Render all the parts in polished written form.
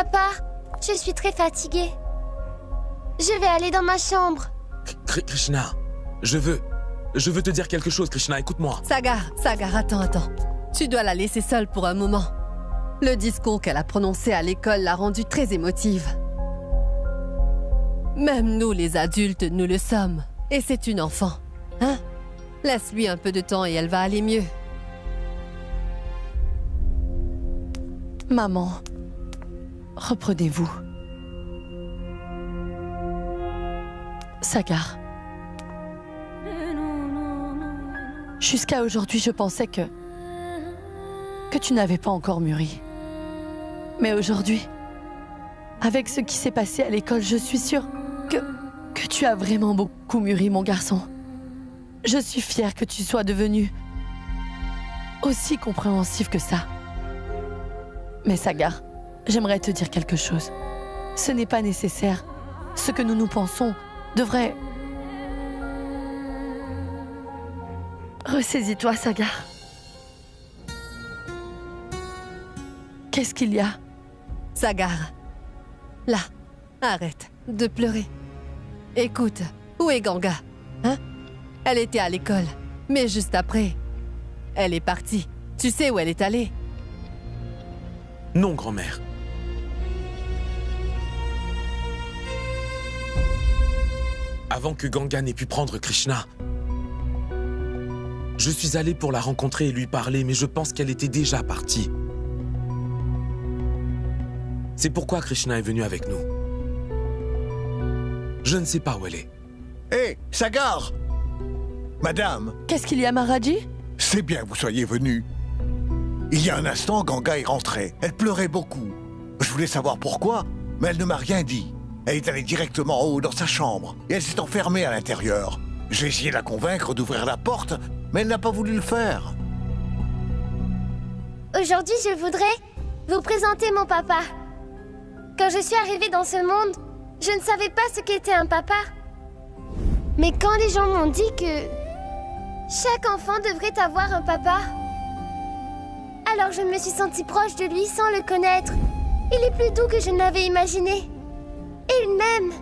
Papa, je suis très fatiguée. Je vais aller dans ma chambre. Krishna, je veux te dire quelque chose, Krishna, écoute-moi. Sagar, attends. Tu dois la laisser seule pour un moment. Le discours qu'elle a prononcé à l'école l'a rendue très émotive. Même nous, les adultes, nous le sommes. Et c'est une enfant, hein? Laisse-lui un peu de temps et elle va aller mieux. Maman, reprenez-vous. Sagar. Jusqu'à aujourd'hui, je pensais que tu n'avais pas encore mûri. Mais aujourd'hui, avec ce qui s'est passé à l'école, je suis sûre que tu as vraiment beaucoup mûri, mon garçon. Je suis fière que tu sois devenu aussi compréhensif que ça. Mais Sagar, j'aimerais te dire quelque chose. Ce n'est pas nécessaire. Ce que nous pensons devrait... Ressaisis-toi, Sagar. Qu'est-ce qu'il y a? Sagar, là, arrête de pleurer. Écoute, où est Ganga? Hein? Elle était à l'école, mais juste après, elle est partie. Tu sais où elle est allée? Non, grand-mère. Avant que Ganga n'ait pu prendre Krishna, je suis allé pour la rencontrer et lui parler, mais je pense qu'elle était déjà partie. C'est pourquoi Krishna est venu avec nous. Je ne sais pas où elle est. Hé, Sagar! Madame! Qu'est-ce qu'il y a, Maharaji? C'est bien que vous soyez venu. Il y a un instant, Ganga est rentrée. Elle pleurait beaucoup. Je voulais savoir pourquoi, mais elle ne m'a rien dit. Elle est allée directement en haut dans sa chambre, et elle s'est enfermée à l'intérieur. J'ai essayé de la convaincre d'ouvrir la porte, mais elle n'a pas voulu le faire. Aujourd'hui, je voudrais vous présenter mon papa. Quand je suis arrivée dans ce monde, je ne savais pas ce qu'était un papa. Mais quand les gens m'ont dit que chaque enfant devrait avoir un papa, alors je me suis sentie proche de lui sans le connaître. Il est plus doux que je ne l'avais imaginé. Et il m'aime.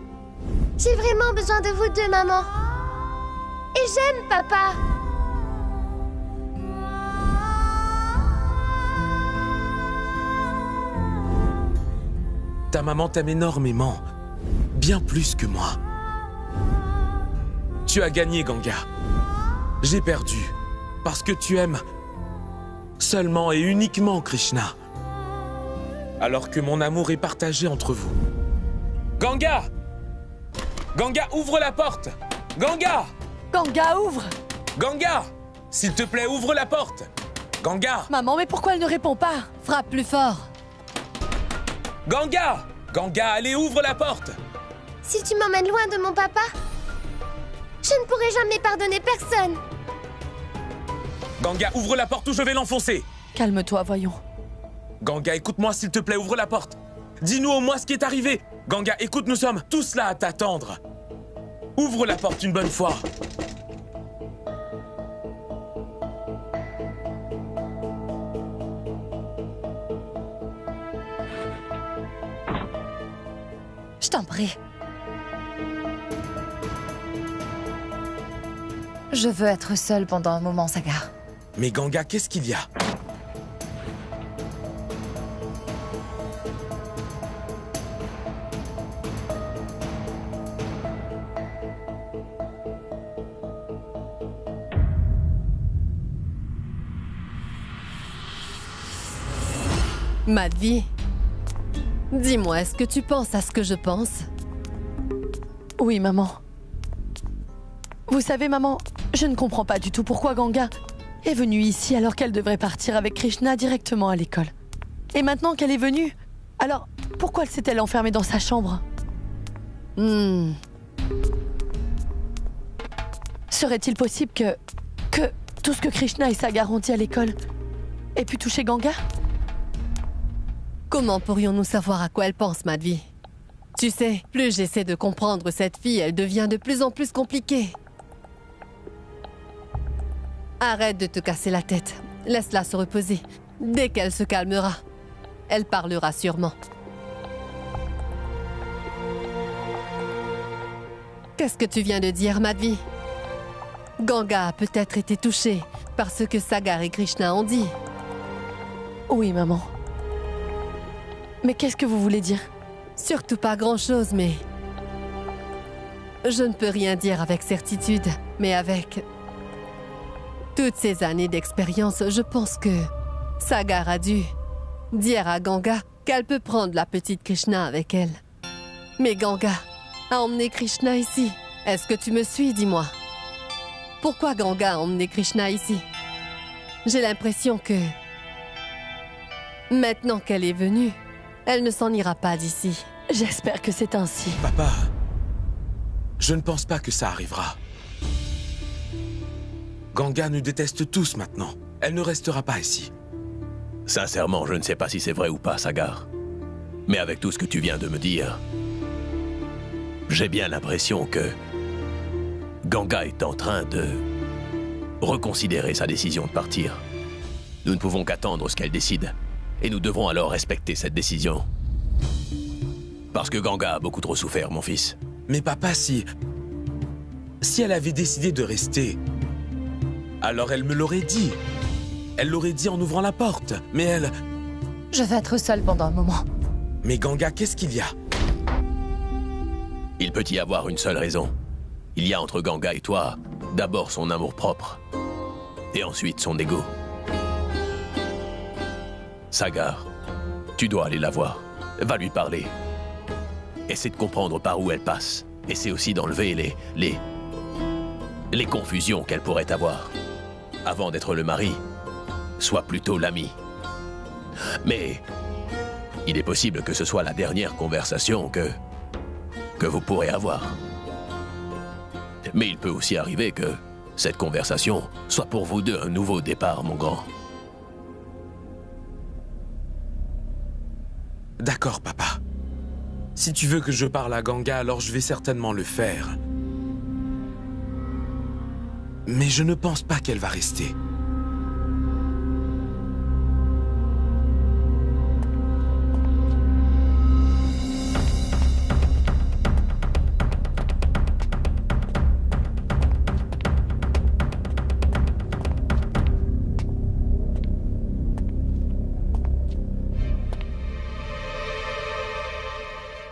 J'ai vraiment besoin de vous deux, maman. Et j'aime papa. Ta maman t'aime énormément. Bien plus que moi. Tu as gagné, Ganga. J'ai perdu. Parce que tu aimes seulement et uniquement Krishna. Alors que mon amour est partagé entre vous. Ganga! Ganga, ouvre la porte! Ganga! Ganga, ouvre! Ganga! S'il te plaît, ouvre la porte! Ganga! Maman, mais pourquoi elle ne répond pas? Frappe plus fort. Ganga! Ganga, allez, ouvre la porte! Si tu m'emmènes loin de mon papa, je ne pourrai jamais pardonner personne. Ganga, ouvre la porte ou je vais l'enfoncer! Calme-toi, voyons. Ganga, écoute-moi s'il te plaît, ouvre la porte! Dis-nous au moins ce qui est arrivé! Ganga, écoute, nous sommes tous là à t'attendre! Ouvre la porte une bonne fois! Je t'en prie. Je veux être seule pendant un moment, Sagar. Mais Ganga, qu'est-ce qu'il y a? Madhvi, dis-moi, est-ce que tu penses à ce que je pense? Oui, maman. Vous savez, maman, je ne comprends pas du tout pourquoi Ganga est venue ici alors qu'elle devrait partir avec Krishna directement à l'école. Et maintenant qu'elle est venue, alors pourquoi s'est-elle enfermée dans sa chambre? Serait-il possible que tout ce que Krishna et Sagar ont dit à l'école ait pu toucher Ganga? Comment pourrions-nous savoir à quoi elle pense, Madhvi? Tu sais, plus j'essaie de comprendre cette fille, elle devient de plus en plus compliquée. Arrête de te casser la tête. Laisse-la se reposer. Dès qu'elle se calmera, elle parlera sûrement. Qu'est-ce que tu viens de dire, Madhvi? Ganga a peut-être été touché par ce que Sagar et Krishna ont dit. Oui, maman. Mais qu'est-ce que vous voulez dire? Surtout pas grand-chose, mais... Je ne peux rien dire avec certitude, mais avec... toutes ces années d'expérience, je pense que Sagar a dû dire à Ganga qu'elle peut prendre la petite Krishna avec elle. Mais Ganga a emmené Krishna ici. Est-ce que tu me suis, dis-moi? Pourquoi Ganga a emmené Krishna ici? J'ai l'impression que... maintenant qu'elle est venue, elle ne s'en ira pas d'ici. J'espère que c'est ainsi. Papa, je ne pense pas que ça arrivera. Ganga nous déteste tous maintenant. Elle ne restera pas ici. Sincèrement, je ne sais pas si c'est vrai ou pas, Sagar. Mais avec tout ce que tu viens de me dire, j'ai bien l'impression que Ganga est en train de reconsidérer sa décision de partir. Nous ne pouvons qu'attendre ce qu'elle décide. Et nous devons alors respecter cette décision. Parce que Ganga a beaucoup trop souffert, mon fils. Mais papa, si elle avait décidé de rester, alors elle me l'aurait dit. Elle l'aurait dit en ouvrant la porte. Mais elle... Je veux être seule pendant un moment. Mais Ganga, qu'est-ce qu'il y a? Il peut y avoir une seule raison. Il y a entre Ganga et toi, d'abord son amour-propre, et ensuite son ego. Sagar, tu dois aller la voir. Va lui parler. Essaie de comprendre par où elle passe. Essaie aussi d'enlever les confusions qu'elle pourrait avoir. Avant d'être le mari, sois plutôt l'ami. Mais il est possible que ce soit la dernière conversation que vous pourrez avoir. Mais il peut aussi arriver que cette conversation soit pour vous deux un nouveau départ, mon grand. D'accord, papa. Si tu veux que je parle à Ganga, alors je vais certainement le faire. Mais je ne pense pas qu'elle va rester.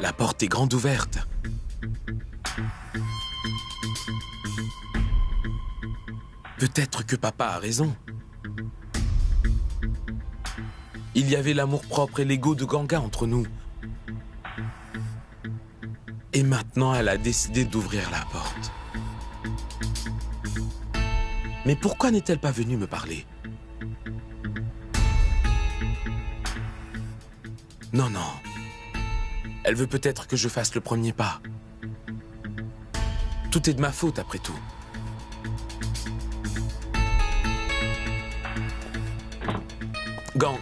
La porte est grande ouverte. Peut-être que papa a raison. Il y avait l'amour-propre et l'ego de Ganga entre nous. Et maintenant, elle a décidé d'ouvrir la porte. Mais pourquoi n'est-elle pas venue me parler? Non, non. Elle veut peut-être que je fasse le premier pas. Tout est de ma faute, après tout. Gang.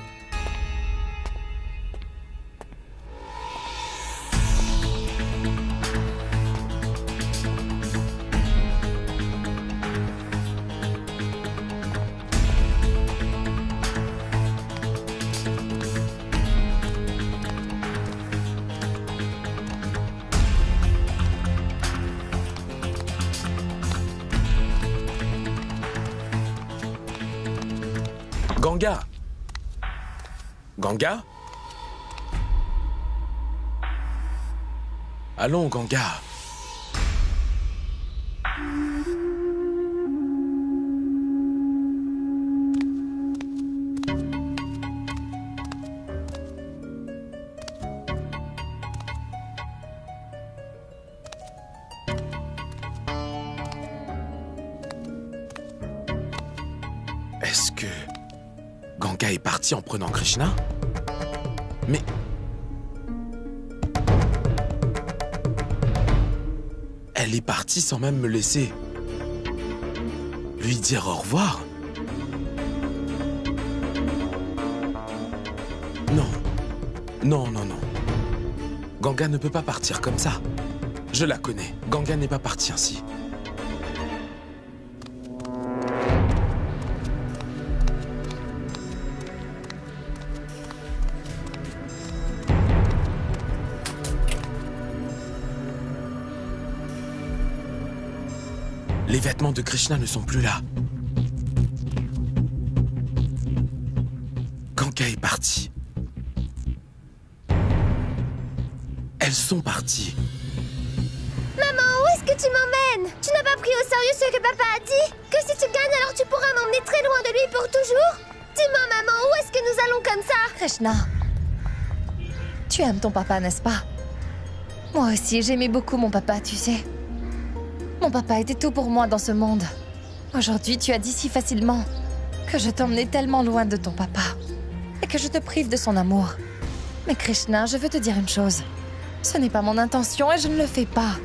Ganga. Ganga? Allons, Ganga. Est-ce que Ganga est partie en prenant Krishna? Mais... elle est partie sans même me laisser lui dire au revoir? Non. Non, non, non. Ganga ne peut pas partir comme ça. Je la connais. Ganga n'est pas partie ainsi. Les vêtements de Krishna ne sont plus là. Ganga est partie. Elles sont parties. Maman, où est-ce que tu m'emmènes? Tu n'as pas pris au sérieux ce que papa a dit? Que si tu gagnes, alors tu pourras m'emmener très loin de lui pour toujours? Dis-moi, maman, où est-ce que nous allons comme ça? Krishna, tu aimes ton papa, n'est-ce pas? Moi aussi, j'aimais beaucoup mon papa, tu sais. Mon papa était tout pour moi dans ce monde. Aujourd'hui, tu as dit si facilement que je t'emmenais tellement loin de ton papa et que je te prive de son amour. Mais Krishna, je veux te dire une chose. Ce n'est pas mon intention et je ne le fais pas.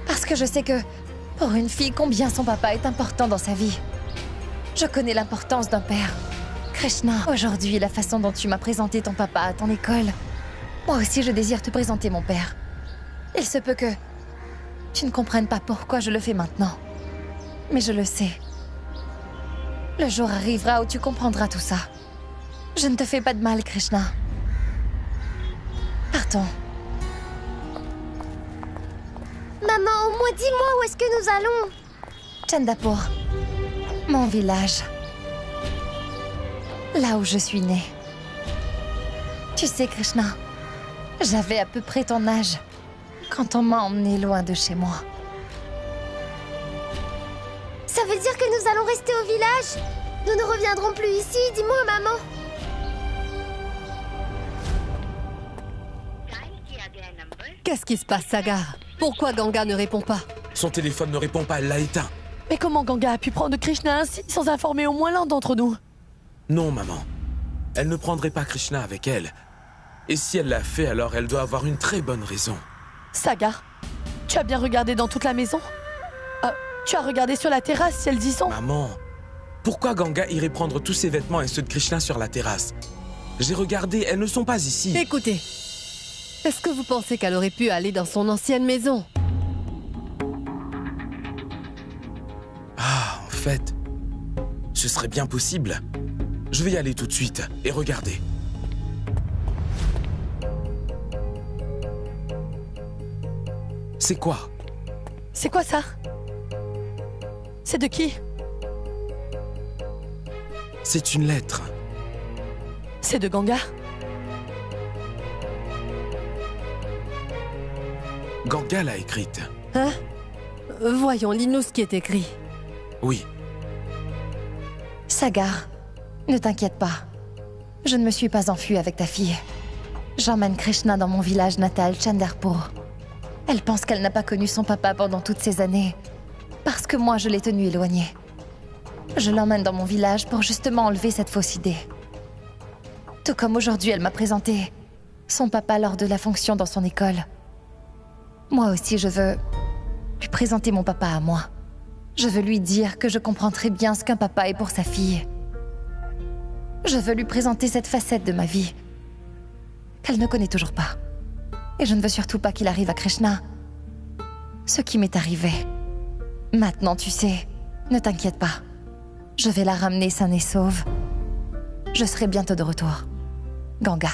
Parce que je sais que, pour une fille, combien son papa est important dans sa vie. Je connais l'importance d'un père. Krishna, aujourd'hui, la façon dont tu m'as présenté ton papa à ton école, moi aussi je désire te présenter mon père. Il se peut que tu ne comprennes pas pourquoi je le fais maintenant. Mais je le sais. Le jour arrivera où tu comprendras tout ça. Je ne te fais pas de mal, Krishna. Partons. Maman, au moins dis-moi où est-ce que nous allons? Chandapur, mon village. Là où je suis née. Tu sais, Krishna, j'avais à peu près ton âge quand on m'a emmené loin de chez moi. Ça veut dire que nous allons rester au village? Nous ne reviendrons plus ici, dis-moi, maman. Qu'est-ce qui se passe, Sagar? Pourquoi Ganga ne répond pas? Son téléphone ne répond pas, elle l'a éteint. Mais comment Ganga a pu prendre Krishna ainsi sans informer au moins l'un d'entre nous? Non, maman. Elle ne prendrait pas Krishna avec elle. Et si elle l'a fait, alors elle doit avoir une très bonne raison. Sagar, tu as bien regardé dans toute la maison? Tu as regardé sur la terrasse si elles y sont? Maman, pourquoi Ganga irait prendre tous ses vêtements et ceux de Krishna sur la terrasse? J'ai regardé, elles ne sont pas ici. Écoutez, est-ce que vous pensez qu'elle aurait pu aller dans son ancienne maison? Ah, en fait, ce serait bien possible. Je vais y aller tout de suite et regarder. C'est quoi? C'est quoi ça? C'est de qui? C'est une lettre. C'est de Ganga? Ganga l'a écrite. Hein? Voyons, lis-nous ce qui est écrit. Oui. Sagar, ne t'inquiète pas. Je ne me suis pas enfuie avec ta fille. J'emmène Krishna dans mon village natal, Chandarpur. Elle pense qu'elle n'a pas connu son papa pendant toutes ces années, parce que moi je l'ai tenu éloignée. Je l'emmène dans mon village pour justement enlever cette fausse idée. Tout comme aujourd'hui elle m'a présenté son papa lors de la fonction dans son école. Moi aussi je veux lui présenter mon papa à moi. Je veux lui dire que je comprends très bien ce qu'un papa est pour sa fille. Je veux lui présenter cette facette de ma vie qu'elle ne connaît toujours pas. Et je ne veux surtout pas qu'il arrive à Krishna ce qui m'est arrivé. Maintenant, tu sais, ne t'inquiète pas. Je vais la ramener saine et sauve. Je serai bientôt de retour. Ganga.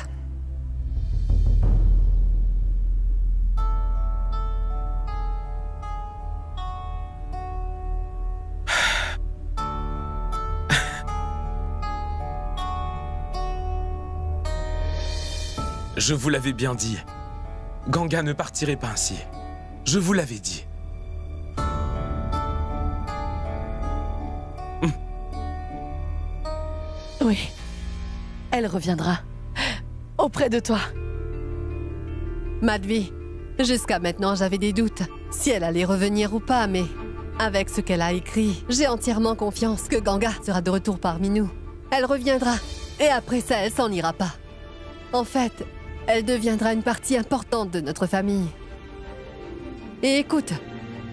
Je vous l'avais bien dit. Ganga ne partirait pas ainsi. Je vous l'avais dit. Oui. Elle reviendra. Auprès de toi. Madhvi, jusqu'à maintenant j'avais des doutes si elle allait revenir ou pas, mais avec ce qu'elle a écrit, j'ai entièrement confiance que Ganga sera de retour parmi nous. Elle reviendra, et après ça, elle s'en ira pas. En fait, elle deviendra une partie importante de notre famille. Et écoute,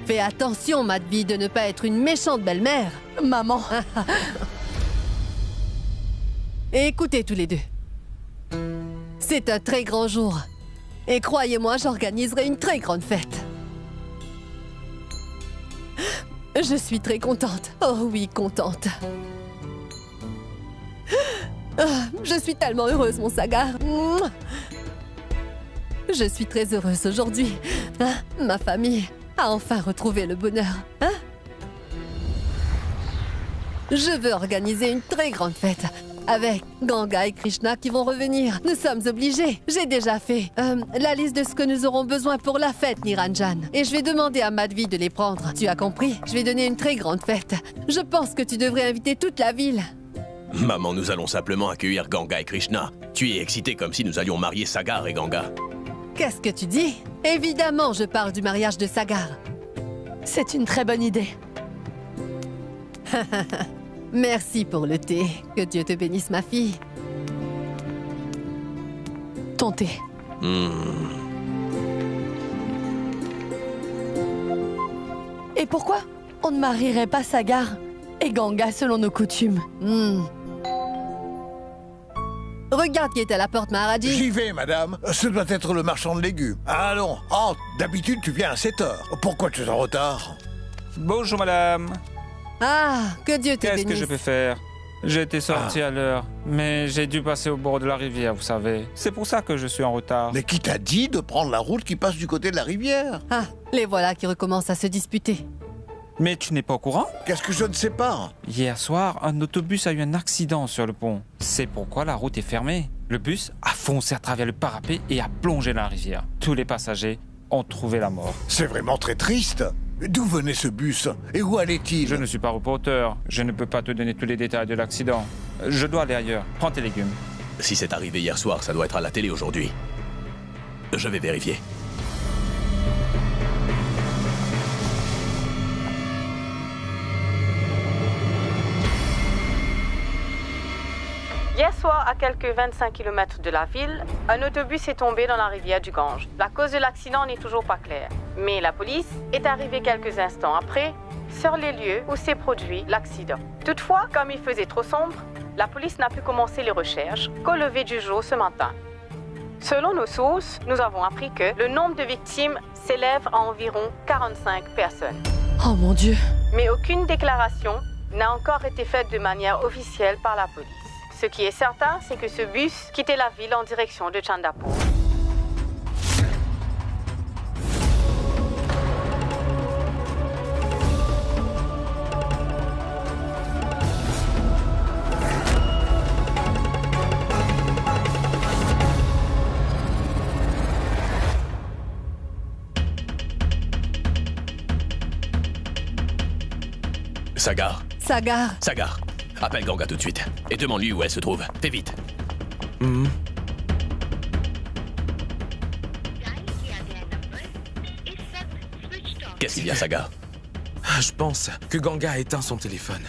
fais attention, Madhvi, de ne pas être une méchante belle-mère. Maman. Et écoutez tous les deux. C'est un très grand jour. Et croyez-moi, j'organiserai une très grande fête. Je suis très contente. Oh oui, contente. Je suis tellement heureuse, mon Sagar. Je suis très heureuse aujourd'hui. Ma famille a enfin retrouvé le bonheur. Je veux organiser une très grande fête. Avec Ganga et Krishna qui vont revenir. Nous sommes obligés. J'ai déjà fait la liste de ce que nous aurons besoin pour la fête, Niranjan. Et je vais demander à Madhvi de les prendre. Tu as compris? Je vais donner une très grande fête. Je pense que tu devrais inviter toute la ville. Maman, nous allons simplement accueillir Ganga et Krishna. Tu es excitée comme si nous allions marier Sagar et Ganga. Qu'est-ce que tu dis? Évidemment, je parle du mariage de Sagar. C'est une très bonne idée. Merci pour le thé. Que Dieu te bénisse, ma fille. Ton thé. Et pourquoi on ne marierait pas Sagar et Ganga selon nos coutumes? Regarde qui est à la porte, Maharaji. J'y vais, madame. Ce doit être le marchand de légumes. Allons, entre. D'habitude, tu viens à 7 heures. Pourquoi tu es en retard? Bonjour madame. Ah, que Dieu te Qu'est-ce bénisse. que je peux faire? J'étais sorti à l'heure, mais j'ai dû passer au bord de la rivière, vous savez. C'est pour ça que je suis en retard. Mais qui t'a dit de prendre la route qui passe du côté de la rivière? Ah, les voilà qui recommencent à se disputer. Mais tu n'es pas au courant? Qu'est-ce que je ne sais pas? Hier soir, un autobus a eu un accident sur le pont. C'est pourquoi la route est fermée. Le bus a foncé à travers le parapet et a plongé dans la rivière. Tous les passagers ont trouvé la mort. C'est vraiment très triste. D'où venait ce bus? Et où allait-il? Je ne suis pas reporter. Je ne peux pas te donner tous les détails de l'accident. Je dois aller ailleurs. Prends tes légumes. Si c'est arrivé hier soir, ça doit être à la télé aujourd'hui. Je vais vérifier. Hier soir, à quelques 25 km de la ville, un autobus est tombé dans la rivière du Gange. La cause de l'accident n'est toujours pas claire. Mais la police est arrivée quelques instants après sur les lieux où s'est produit l'accident. Toutefois, comme il faisait trop sombre, la police n'a pu commencer les recherches qu'au lever du jour ce matin. Selon nos sources, nous avons appris que le nombre de victimes s'élève à environ 45 personnes. Oh mon Dieu. Mais aucune déclaration n'a encore été faite de manière officielle par la police. Ce qui est certain, c'est que ce bus quittait la ville en direction de Chandapur. Sagar, Sagar, Sagar, appelle Ganga tout de suite et demande-lui où elle se trouve. Fais vite. Qu'est-ce qu'il y a, Sagar? Je pense que Ganga a éteint son téléphone.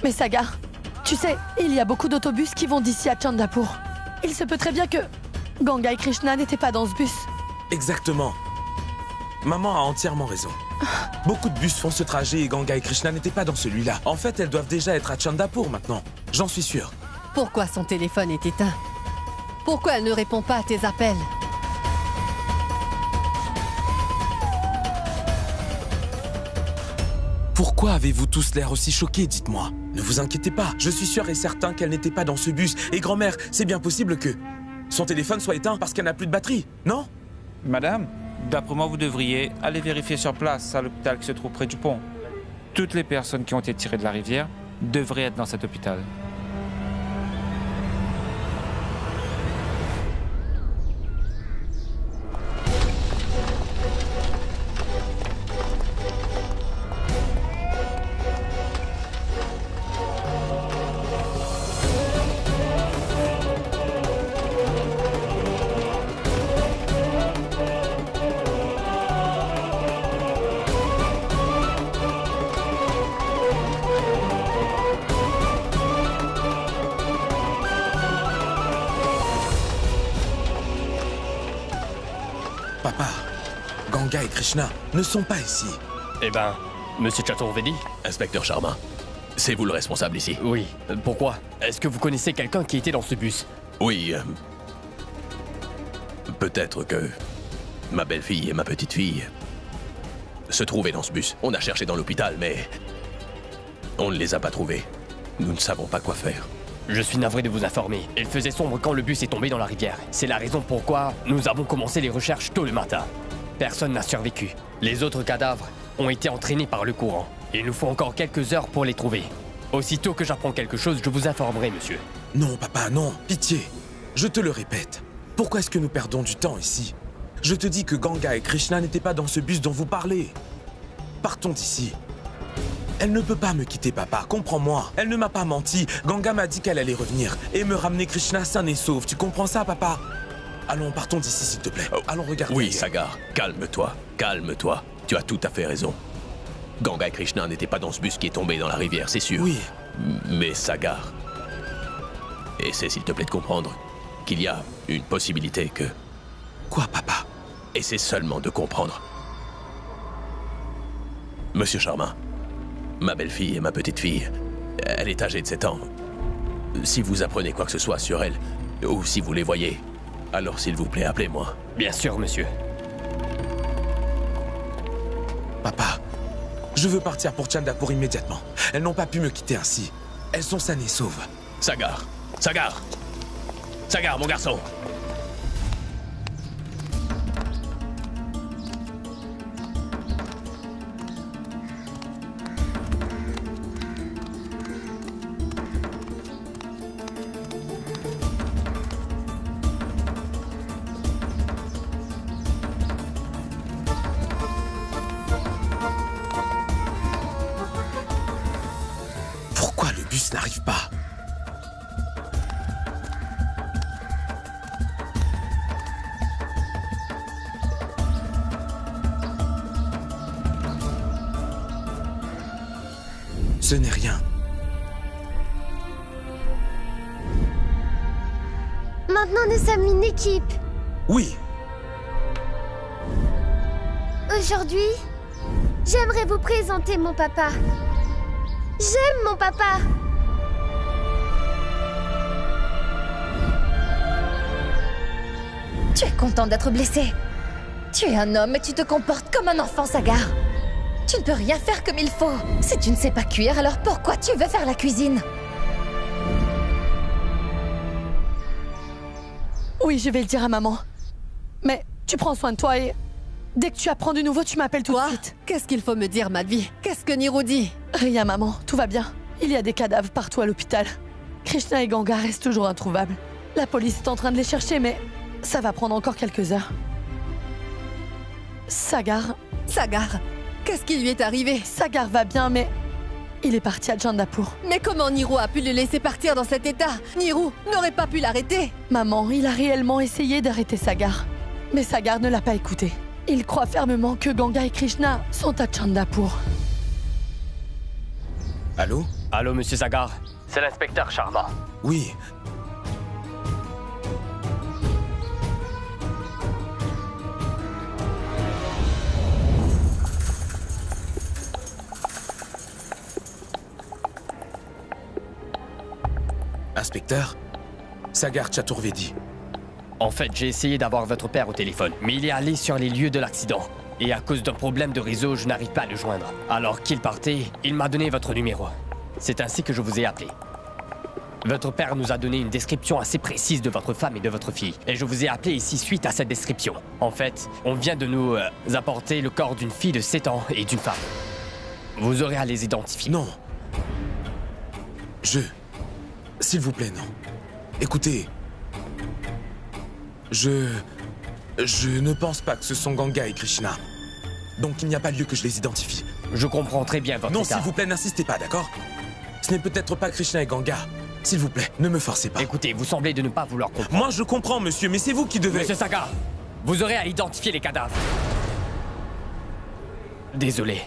Mais Sagar, tu sais, il y a beaucoup d'autobus qui vont d'ici à Chandapur. Il se peut très bien que Ganga et Krishna n'étaient pas dans ce bus. Exactement. Maman a entièrement raison. Beaucoup de bus font ce trajet et Ganga et Krishna n'étaient pas dans celui-là. En fait, elles doivent déjà être à Chandapur maintenant. J'en suis sûr. pourquoi son téléphone est éteint? Pourquoi elle ne répond pas à tes appels? Pourquoi avez-vous tous l'air aussi choqués, dites-moi? Ne vous inquiétez pas, je suis sûr et certain qu'elle n'était pas dans ce bus. Et grand-mère, c'est bien possible que son téléphone soit éteint parce qu'elle n'a plus de batterie, non? Madame, d'après moi, vous devriez aller vérifier sur place à l'hôpital qui se trouve près du pont. Toutes les personnes qui ont été tirées de la rivière devraient être dans cet hôpital. Papa, Ganga et Krishna ne sont pas ici. Eh ben, Monsieur Chaturvedi? Inspecteur Sharma, c'est vous le responsable ici? Oui. Pourquoi? Est-ce que vous connaissez quelqu'un qui était dans ce bus? Oui. Peut-être que ma belle-fille et ma petite-fille se trouvaient dans ce bus. On a cherché dans l'hôpital, mais on ne les a pas trouvés. Nous ne savons pas quoi faire. Je suis navré de vous informer. Il faisait sombre quand le bus est tombé dans la rivière. C'est la raison pourquoi nous avons commencé les recherches tôt le matin. Personne n'a survécu. Les autres cadavres ont été entraînés par le courant. Il nous faut encore quelques heures pour les trouver. Aussitôt que j'apprends quelque chose, je vous informerai, monsieur. Non, papa, non. Pitié. Je te le répète. Pourquoi est-ce que nous perdons du temps ici? Je te dis que Ganga et Krishna n'étaient pas dans ce bus dont vous parlez. Partons d'ici. Elle ne peut pas me quitter, papa. Comprends-moi. Elle ne m'a pas menti. Ganga m'a dit qu'elle allait revenir et me ramener Krishna sain et sauf. Tu comprends ça, papa? Allons, partons d'ici, s'il te plaît. Allons regarder. Oui, Sagar, calme-toi. Calme-toi. Tu as tout à fait raison. Ganga et Krishna n'étaient pas dans ce bus qui est tombé dans la rivière, c'est sûr. Oui. Mais Sagar, essaie s'il te plaît de comprendre qu'il y a une possibilité que... Quoi, papa? Essaie seulement de comprendre. Monsieur Charmin, ma belle-fille et ma petite-fille, elle est âgée de 7 ans. Si vous apprenez quoi que ce soit sur elle, ou si vous les voyez, alors s'il vous plaît, appelez-moi. Bien sûr, monsieur. Papa, je veux partir pour Chandapur immédiatement. Elles n'ont pas pu me quitter ainsi. Elles sont saines et sauves. Sagar! Sagar! Sagar, mon garçon! Pourquoi le bus n'arrive pas? Ce n'est rien. Maintenant, nous sommes une équipe. Oui, Aujourd'hui, j'aimerais vous présenter mon papa. J'aime mon papa. Tu es content d'être blessé. Tu es un homme et tu te comportes comme un enfant, Sagar. Tu ne peux rien faire comme il faut. Si tu ne sais pas cuire, alors pourquoi tu veux faire la cuisine? Oui, je vais le dire à maman. Mais tu prends soin de toi et... Dès que tu apprends du nouveau, tu m'appelles tout de Quoi? suite. Qu'est-ce qu'il faut me dire, Madhvi? Qu'est-ce que Niro dit? Rien, maman. Tout va bien. Il y a des cadavres partout à l'hôpital. Krishna et Ganga restent toujours introuvables. La police est en train de les chercher, mais ça va prendre encore quelques heures. Sagar... Sagar, qu'est-ce qui lui est arrivé? Sagar va bien, mais... Il est parti à Chandapur. Mais comment Niro a pu le laisser partir dans cet état? Niro n'aurait pas pu l'arrêter. Maman, il a réellement essayé d'arrêter Sagar. Mais Sagar ne l'a pas écouté. Il croit fermement que Ganga et Krishna sont à Chandapur. allô? Allô, monsieur Sagar? C'est l'inspecteur Sharma. Oui. Inspecteur, Sagar Chaturvedi. En fait, j'ai essayé d'avoir votre père au téléphone, mais il est allé sur les lieux de l'accident. Et à cause d'un problème de réseau, je n'arrive pas à le joindre. Alors qu'il partait, il m'a donné votre numéro. C'est ainsi que je vous ai appelé. Votre père nous a donné une description assez précise de votre femme et de votre fille. Et je vous ai appelé ici suite à cette description. En fait, on vient de nous apporter le corps d'une fille de 7 ans et d'une femme. Vous aurez à les identifier. Non. S'il vous plaît, non. Écoutez... Je ne pense pas que ce sont Ganga et Krishna. Donc il n'y a pas lieu que je les identifie. Je comprends très bien votre Non, état. s'il vous plaît, n'insistez pas, d'accord? Ce n'est peut-être pas Krishna et Ganga. S'il vous plaît, ne me forcez pas. Écoutez, vous semblez de ne pas vouloir comprendre. Moi, je comprends, monsieur, mais c'est vous qui devez... Monsieur Sagar, vous aurez à identifier les cadavres. Désolé.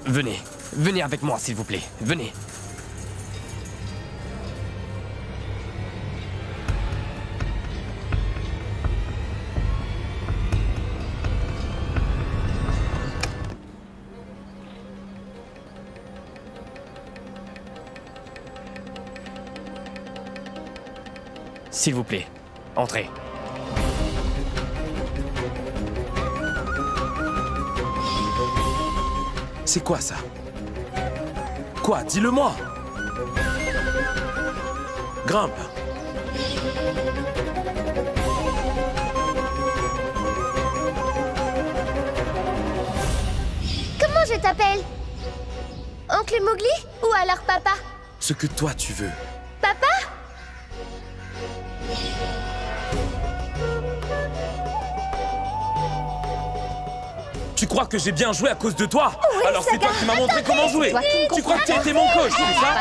Venez. Venez avec moi, s'il vous plaît. Venez. S'il vous plaît, entrez. C'est quoi ça? Quoi? Dis-le-moi! Grimpe. Comment je t'appelle? Oncle Mowgli ou alors papa? Ce que toi tu veux. Papa? Tu crois que j'ai bien joué à cause de toi? Oui, alors c'est toi qui m'as montré comment jouer. Tu crois que tu as été mon coach, c'est ça?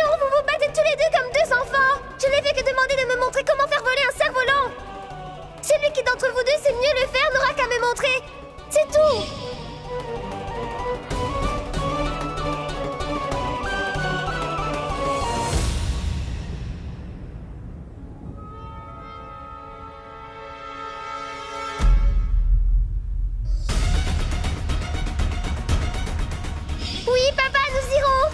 Alors vous vous battez tous les deux comme deux enfants. Je n'ai fait que demander de me montrer comment faire voler un cerf-volant. Celui qui d'entre vous deux sait mieux le faire n'aura qu'à me montrer. C'est tout. Oui, papa, nous irons.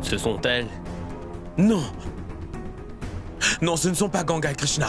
Ce sont elles? Non. Non, ce ne sont pas Ganga et Krishna.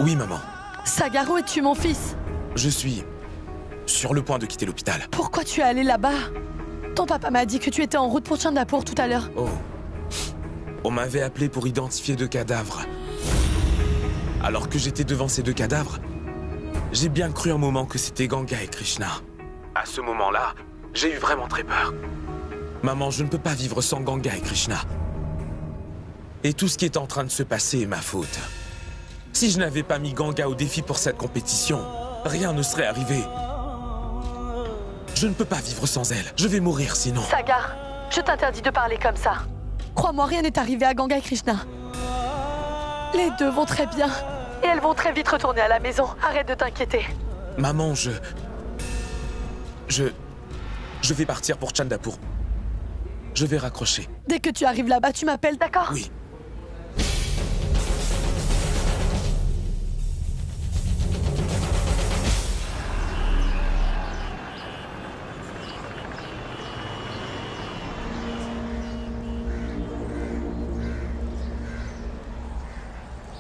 Oui, maman. Sagaru, es-tu mon fils? Je suis sur le point de quitter l'hôpital. Pourquoi tu es allé là-bas? Ton papa m'a dit que tu étais en route pour Chandapur tout à l'heure. Oh. On m'avait appelé pour identifier 2 cadavres. Alors que j'étais devant ces 2 cadavres, j'ai bien cru un moment que c'était Ganga et Krishna. À ce moment-là, j'ai eu vraiment très peur. Maman, je ne peux pas vivre sans Ganga et Krishna. Et tout ce qui est en train de se passer est ma faute. Si je n'avais pas mis Ganga au défi pour cette compétition, rien ne serait arrivé. Je ne peux pas vivre sans elle. Je vais mourir sinon. Sagar, je t'interdis de parler comme ça. Crois-moi, rien n'est arrivé à Ganga et Krishna. Les 2 vont très bien. Et elles vont très vite retourner à la maison. Arrête de t'inquiéter. Maman, je vais partir pour Chandapur. Je vais raccrocher. Dès que tu arrives là-bas, tu m'appelles, d'accord? Oui.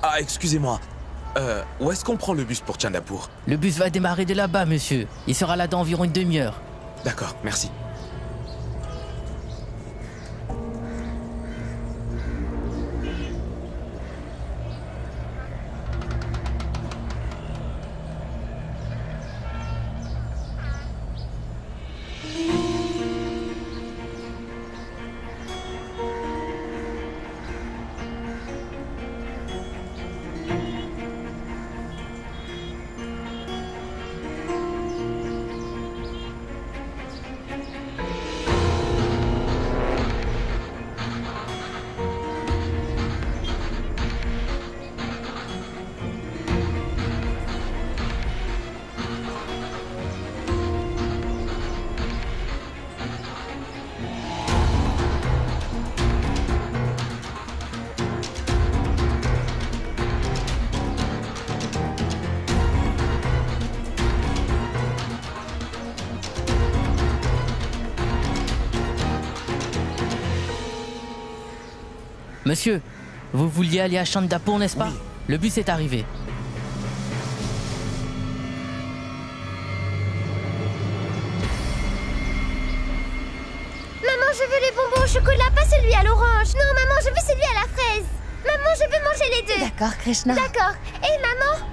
Ah, excusez-moi. Où est-ce qu'on prend le bus pour Chandapur? Le bus va démarrer de là-bas, monsieur. Il sera là dans environ une demi-heure. D'accord, merci. Monsieur, vous vouliez aller à Chandapur, n'est-ce pas? Oui. Le bus est arrivé. Maman, je veux les bonbons au chocolat, pas celui à l'orange. Non, maman, je veux celui à la fraise. Maman, je veux manger les deux. D'accord, Krishna. D'accord. Et maman?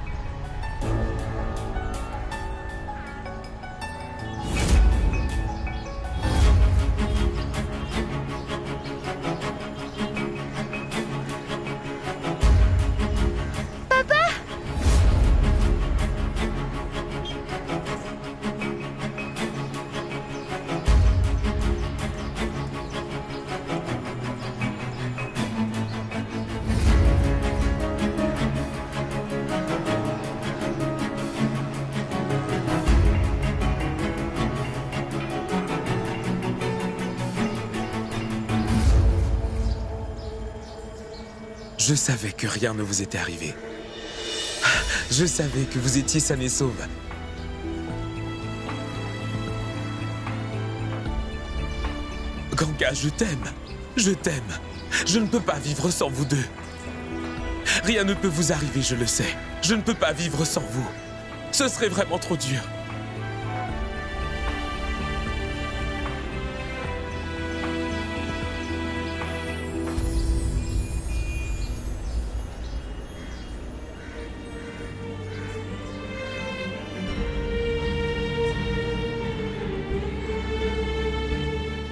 Je savais que rien ne vous était arrivé. Je savais que vous étiez sain et sauve. Ganga, je t'aime. Je t'aime. Je ne peux pas vivre sans vous deux. Rien ne peut vous arriver, je le sais. Je ne peux pas vivre sans vous. Ce serait vraiment trop dur.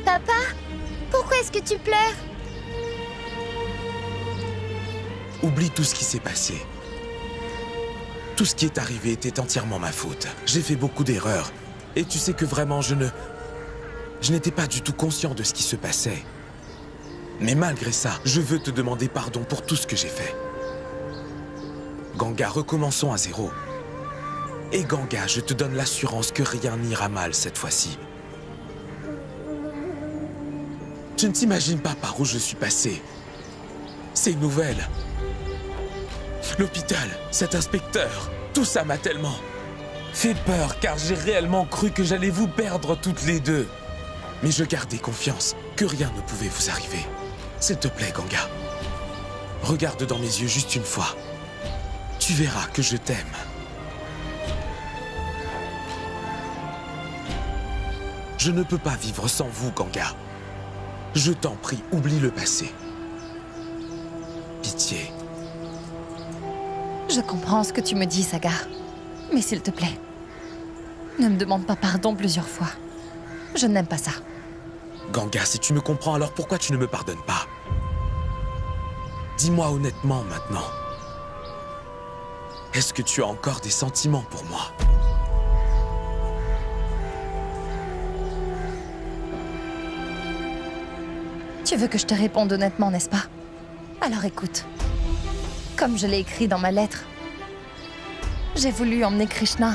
Papa, pourquoi est-ce que tu pleures? Oublie tout ce qui s'est passé. Tout ce qui est arrivé était entièrement ma faute. J'ai fait beaucoup d'erreurs. Et tu sais que vraiment, je n'étais pas du tout conscient de ce qui se passait. Mais malgré ça, je veux te demander pardon pour tout ce que j'ai fait. Ganga, recommençons à zéro. Et Ganga, je te donne l'assurance que rien n'ira mal cette fois-ci. Tu ne t'imagines pas par où je suis passé. Ces nouvelles. L'hôpital, cet inspecteur, tout ça m'a tellement fait peur car j'ai réellement cru que j'allais vous perdre toutes les deux. Mais je gardais confiance que rien ne pouvait vous arriver. S'il te plaît, Ganga, regarde dans mes yeux juste une fois. Tu verras que je t'aime. Je ne peux pas vivre sans vous, Ganga. Je t'en prie, oublie le passé. Pitié. Je comprends ce que tu me dis, Sagar. Mais s'il te plaît, ne me demande pas pardon plusieurs fois. Je n'aime pas ça. Ganga, si tu me comprends, alors pourquoi tu ne me pardonnes pas? Dis-moi honnêtement maintenant. Est-ce que tu as encore des sentiments pour moi? Tu veux que je te réponde honnêtement, n'est-ce pas? Alors écoute. Comme je l'ai écrit dans ma lettre, j'ai voulu emmener Krishna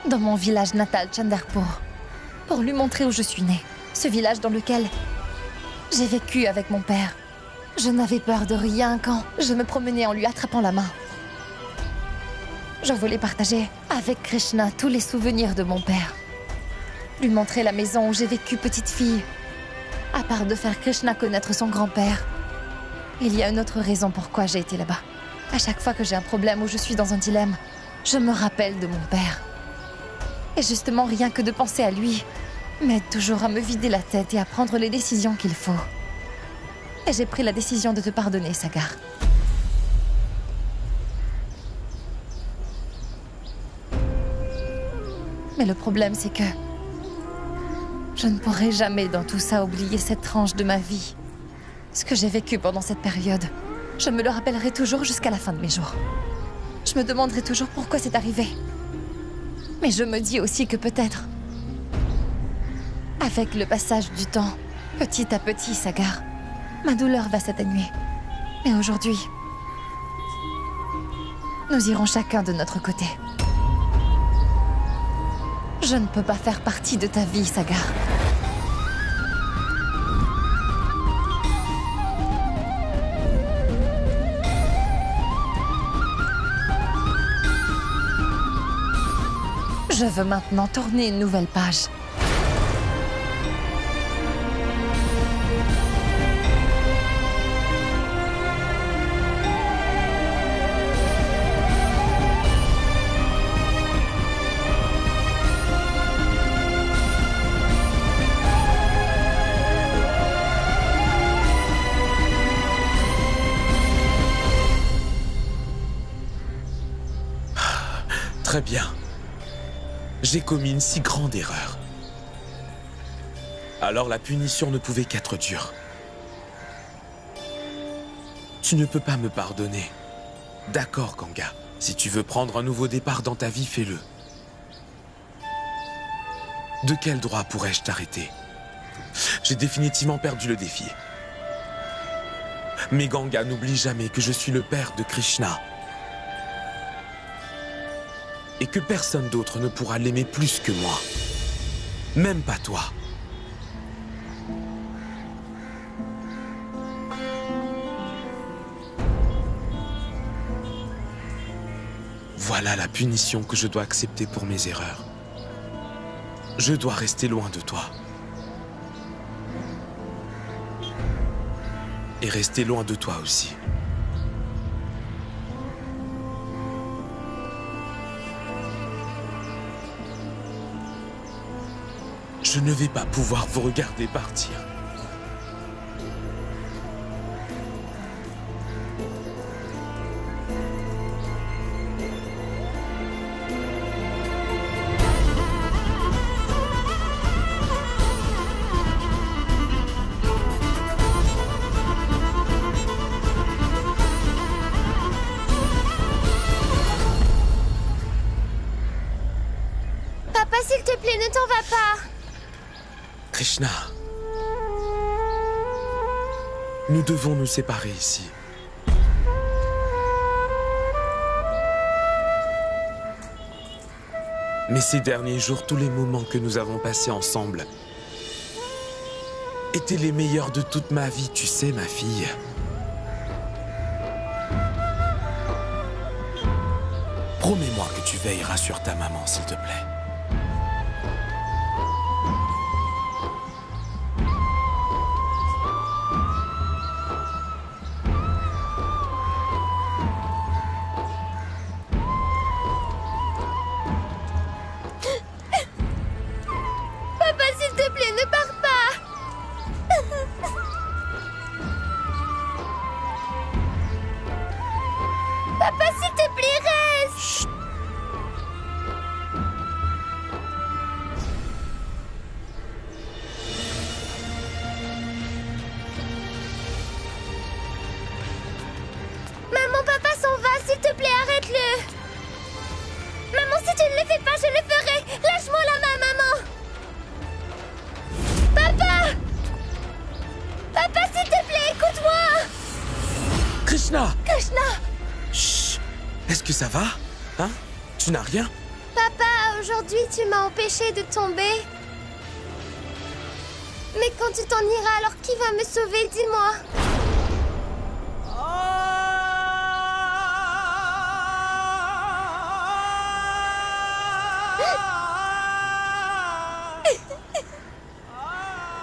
dans mon village natal, Chanderpur, pour lui montrer où je suis née. Ce village dans lequel j'ai vécu avec mon père. Je n'avais peur de rien quand je me promenais en lui attrapant la main. Je voulais partager avec Krishna tous les souvenirs de mon père. Lui montrer la maison où j'ai vécu petite fille. À part de faire Krishna connaître son grand-père, il y a une autre raison pourquoi j'ai été là-bas. À chaque fois que j'ai un problème ou je suis dans un dilemme, je me rappelle de mon père. Et justement, rien que de penser à lui m'aide toujours à me vider la tête et à prendre les décisions qu'il faut. Et j'ai pris la décision de te pardonner, Sagar. Mais le problème, c'est que je ne pourrai jamais dans tout ça oublier cette tranche de ma vie. Ce que j'ai vécu pendant cette période, je me le rappellerai toujours jusqu'à la fin de mes jours. Je me demanderai toujours pourquoi c'est arrivé. Mais je me dis aussi que peut-être, avec le passage du temps, petit à petit, Sagar, ma douleur va s'atténuer. Mais aujourd'hui, nous irons chacun de notre côté. Je ne peux pas faire partie de ta vie, Sagar. Je veux maintenant tourner une nouvelle page. Très bien. J'ai commis une si grande erreur. Alors la punition ne pouvait qu'être dure. Tu ne peux pas me pardonner. D'accord, Ganga. Si tu veux prendre un nouveau départ dans ta vie, fais-le. De quel droit pourrais-je t'arrêter? J'ai définitivement perdu le défi. Mais Ganga, n'oublie jamais que je suis le père de Krishna. Et que personne d'autre ne pourra l'aimer plus que moi. Même pas toi. Voilà la punition que je dois accepter pour mes erreurs. Je dois rester loin de toi. Et rester loin de toi aussi. Je ne vais pas pouvoir vous regarder partir. Papa, s'il te plaît, ne t'en va pas. Krishna, nous devons nous séparer ici. Mais ces derniers jours, tous les moments que nous avons passés ensemble étaient les meilleurs de toute ma vie, tu sais, ma fille. Promets-moi que tu veilleras sur ta maman, s'il te plaît. Papa, s'il te plaît, ne pars pas. Papa, s'il te plaît, reste. Chut. Maman, papa s'en va, s'il te plaît, arrête-le. Maman, si tu ne le fais pas, je le ferai. Lâche-moi la main, maman. Papa! Papa, s'il te plaît, écoute-moi. Krishna! Krishna! Chut. Est-ce que ça va? Hein? Tu n'as rien? Papa, aujourd'hui, tu m'as empêché de tomber. Mais quand tu t'en iras, alors qui va me sauver, dis-moi?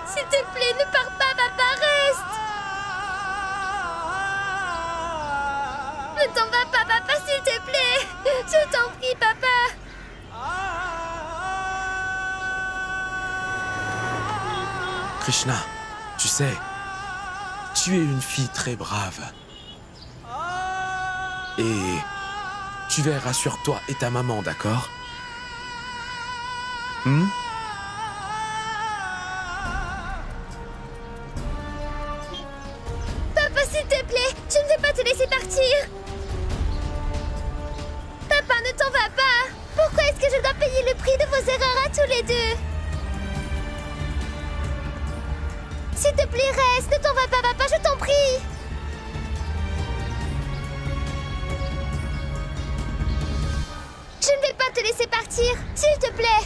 S'il te plaît, ne pars pas, papa, reste. Ne t'en va pas, papa, s'il te plaît. Je t'en prie, papa. Krishna, tu sais, tu es une fille très brave. Et tu verras sur toi et ta maman, d'accord? Papa, s'il te plaît, tu ne veux pas te laisser partir. Papa, ne t'en va pas. Pourquoi est-ce que je dois payer le prix de vos erreurs à tous les deux? S'il te plaît, reste. Ne t'en va pas, papa, je t'en prie. Je ne vais pas te laisser partir, s'il te plaît.